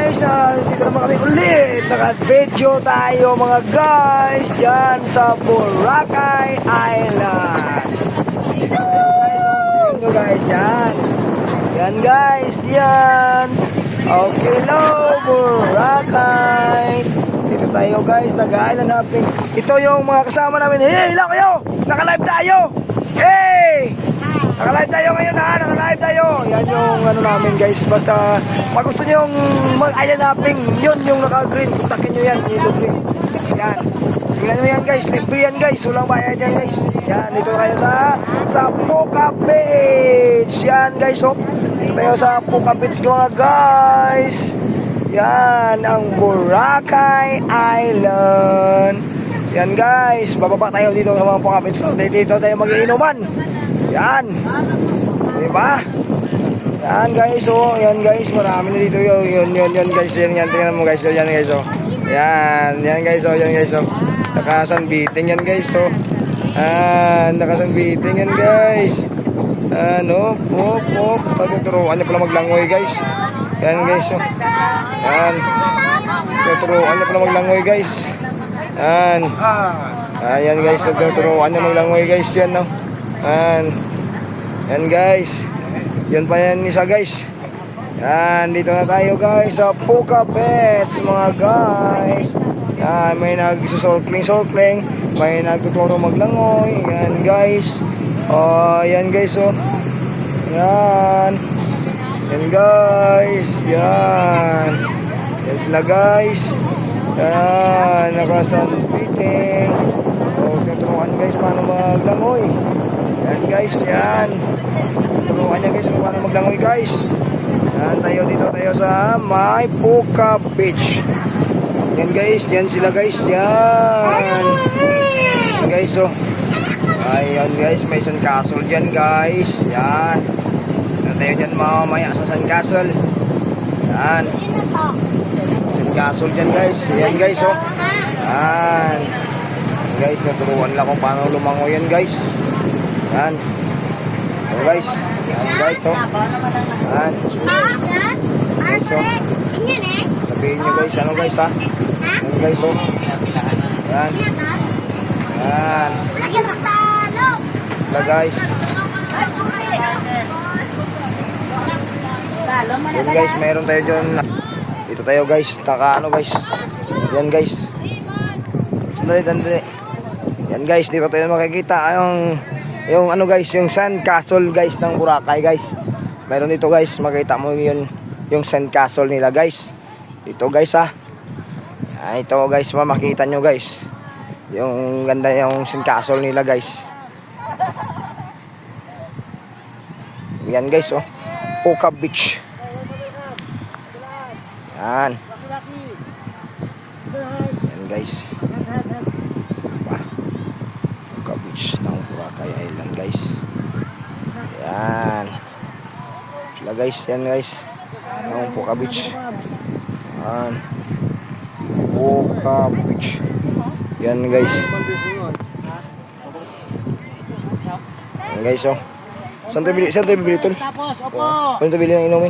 guys, dito naman kami ulit. Naka-video tayo mga guys dyan sa Boracay Island. Guys, yan. Yan guys, yan. Okay, hello Boracay. Dito tayo guys, nag-island hopping. Ito yung mga kasama namin. Hey, hello kayo! Naka-live tayo! Hey! Naka-live tayo ngayon ha, naka-live tayo. Yan yung ano namin guys. Basta pag gusto nyo yung mag-island hopping, yun yung naka-green. Kontakin nyo yan, yellow green. Yan. Tingnan nyo yan guys, libre yan guys. Walang bayad yan guys. Yan, dito tayo sa Puka Beach. Yan guys, oh. Dito tayo sa Puka Beach mga guys. Yan, ang Boracay Island. Yan guys, bababa tayo dito sa mga Puka Beach. So, dito tayo mag-iinuman. Yan. Diba? Yan guys, oh. Yan guys, marami na dito. Yun guys. Yan, tingnan mo guys. Yan guys, oh. Yan guys, oh. Yan guys, oh. Nakasanbiting yan guys, oh. Nakasanbiting yan guys. Tuturuan niya pala maglangoy guys. Yan guys, oh. Yan. Tuturuan niya pala maglangoy guys. Yan. Ayan guys, tuturuan niya maglangoy guys. Yan, no. Yan guys. Yan pa yan isa guys. Yan, dito na tayo guys sa Puka Beach mga guys. Yan, may nagsusorkling, may nagtuturo maglangoy. Yan guys. Yan guys, oh. Yan. Yan guys. Yan. Yan sila guys. Yan, nakasanbiting. Tuturuan guys paano maglangoy. Yan guys, yan. Turuan niya guys kung paano maglangoy guys. Yan, dito tayo sa may Puka Beach. Yan guys, yan sila guys, yan. Yan guys, oh. Ayan guys, may sandcastle dyan guys. Yan. Dito tayo dyan mamaya sa sandcastle. Yan. Sandcastle dyan guys. Yan guys, oh. Yan. Guys, naturuan lang kung paano lumangoy yan guys. Yan. So guys. Yan guys, oh. Yan. Guys, oh. Sabihin nyo guys, ano guys ha? Yan guys, oh. Yan. Yan. Sila guys. Yan guys, meron tayo dyan. Dito tayo guys, ano guys. Yan guys. Sandali. Yan guys, dito tayo makikita yung ano guys, yung sandcastle guys ng Boracay guys. Meron dito guys, makita mo yun yung sandcastle nila guys. Dito guys ha. Ito guys, makikita nyo guys. Yung ganda yung sandcastle nila guys. Yan guys, oh. Puka Beach. Yan. Yan guys. Puka Beach ng Boracay Island guys. Yan. Sila guys, yan guys. Ang Puka Beach. Yan. Puka Beach. Yan guys. Yan guys, oh. Saan tayo bili tol? Saan tayo bili ng inumin?